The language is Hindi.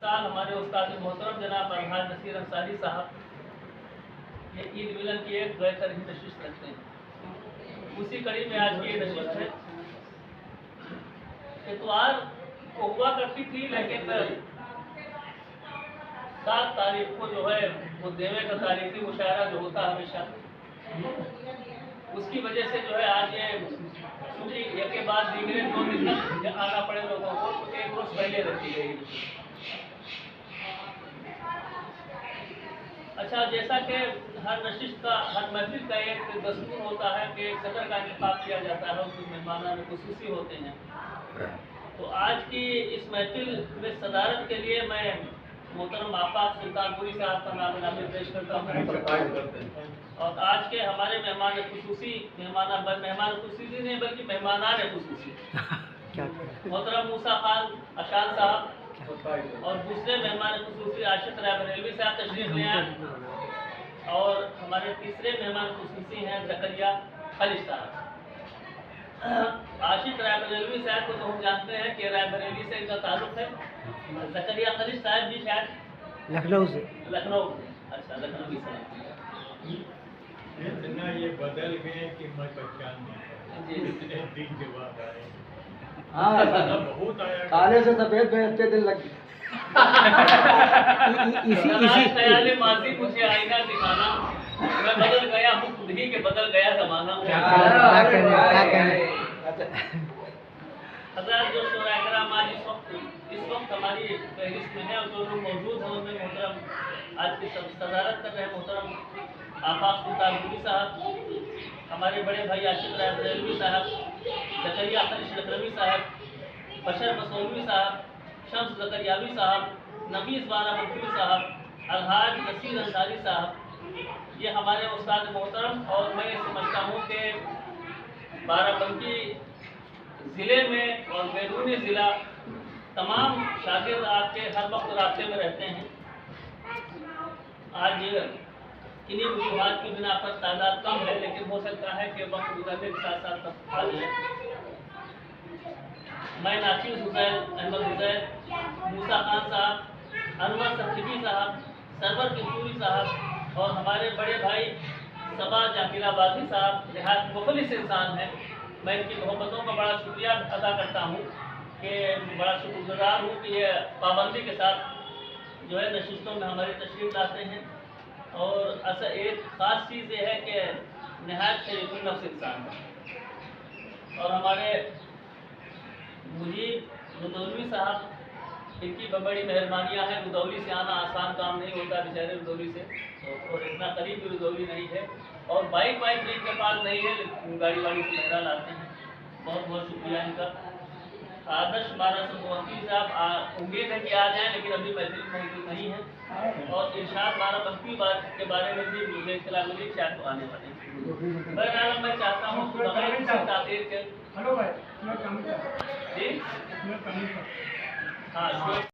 साल हमारे उस्ताद मोहतरम जनाब अलहाज नसीर अंसारी साहब ये ईद मिलन की एक बेहतरीन नशिस्त रखते हैं। उसी कड़ी में आज की नशिस्त है। इतवार को हुआ करती थी, लेकिन 7 तारीख को जो है वो देवे का तारीखी मुशायरा जो होता है हमेशा, उसकी वजह से जो है आज ये छुट्टी एक के बाद दीगरे 2 दिन तक आना पड़े लोगों को, तो 1 रोज पहले रखी गई। अच्छा, जैसा कि हर नशिस्त का, हर महफिल का एक दस्तूर होता है कि एक सदर का इंतखाब किया जाता है, उसमें मेहमान खुसूसी होते हैं। तो आज की इस महफिल में सदारत के लिए मैं मोहतरम आफाक सुल्तानपुरी साहब का नाम पेश करता हूँ। और आज के हमारे मेहमान खुसूसी नहीं बल्कि मेहमानान खुसूसी मोहतरम मूसा खान अशान साहब और दूसरे मेहमान खुसूसी आशिक राय बरेलवी साहब तशरीफ ले आए। और हमारे तीसरे मेहमान खुसूसी हैं ज़करिया खलील साहब। आशिक राय बरेलवी साहब को तो हम जानते हैं कि राय बरेली से इनका ताल्लुक है। ज़करिया खलील साहब भी शायद लखनऊ से। अच्छा, लखनऊ से। ये बदल गए कि मैं पहचान नहीं दिन के बाद आए। हाँ, बहुत आया काले से सफेद में इतने दिन लग इसी माजी मुझे आईना दिखाना, मैं बदल गया हूँ खुद ही के बदल गया जमाना। हज़रात जो शुराए-ए-किराम आज इस वक्त हमारी फहरिस्त में है और जो लोग मौजूद हैं उनमें मोहतरम आज की सदारत कर रहे हैं मोहतरम आफाक सुल्तानपुरी साहब, हमारे बड़े भाई आशिक राय बरेलवी साहब, ज़करिया खलील लखनवी साहब, बशर मसौलवी साहब, शम्स ज़करियावी साहब, नफीस बाराबंकी साहब, अलहाज नसीर अंसारी साहब, ये हमारे उस्ताद मोहतरम। और मैं समझता हूँ कि बाराबंकी ज़िले में और बैरूनी ज़िला तमाम शागिर्द आपके हर वक्त रास्ते में रहते हैं। आज इन्हीं वजूहात की बिना पर तादाद कम है, लेकिन हो सकता है कि वक्त गुजरने के साथ साथ सब आ जाए। मैं नासिर हुसैन, अहमद हुसैन, मूसा खान साहब, अनवर सफीदी साहब, सरवर किशोरी साहब और हमारे बड़े भाई सबा जाकिराबादी साहब निहायत मुखलिस इंसान हैं। मैं इनकी मोहब्बतों का बड़ा शुक्रिया अदा करता हूँ कि बड़ा शुक्रगुजार हूँ कि ये पाबंदी के साथ जो है नशिस्तों में हमारी तशरीफ लाते हैं। और असल एक ख़ास चीज़ ये है कि निहायत शरीफ नफ्स इंसान है। और हमारे मुजीब रुदौली साहब, इनकी बड़ी मेहरबानियाँ हैं। रुदौली से आना आसान काम नहीं होता बेचारे रुदौली से, और इतना करीब भी रुदौली नहीं है और बाइक भी इनके पास नहीं है, लेकिन गाड़ी से लहरा लाते हैं। बहुत बहुत शुक्रिया इनका। आदर्श बाराबंकी साहब उम्मीद है कि आ जाएँ, लेकिन अभी महफिल मौजूद नहीं है। और इरशाद बाराबंकी के बारे में भी मुझे इत्तला मिली कि आपको आने वाले हैं। बहरहाल मैं चाहता हूँ कि बगैर किसी ताख़ीर के। हाँ।